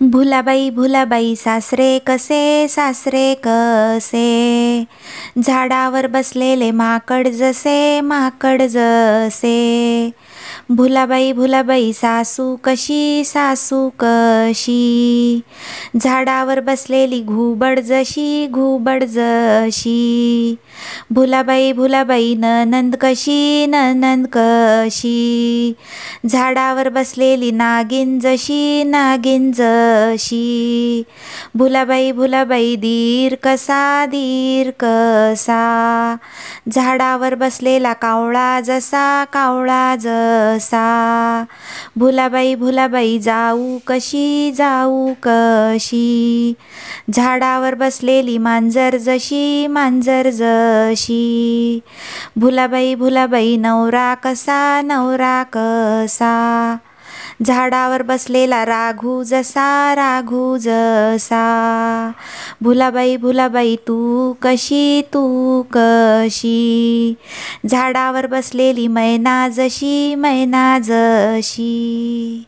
भुलाबाई सासरे कसे, झाडावर बसलेले माकड जसे. भुलाबाई सासू कशी, झाडावर बसलेली घुबड जशी. भुलाबाई नणंद कशी, झाडावर बसलेली नागिन जशी. भुलाबाई दीर कसा, झाडावर बसलेला कावळा जसा. भुलाबाई जाऊ कशी, झाडावर बसलेली मांजर जशी. भुलाबाई नवरा कसा, झाडावर बसलेला राघू जसा. भुलाबाई तू कशी, झाडावर बसलेली मैना जशी.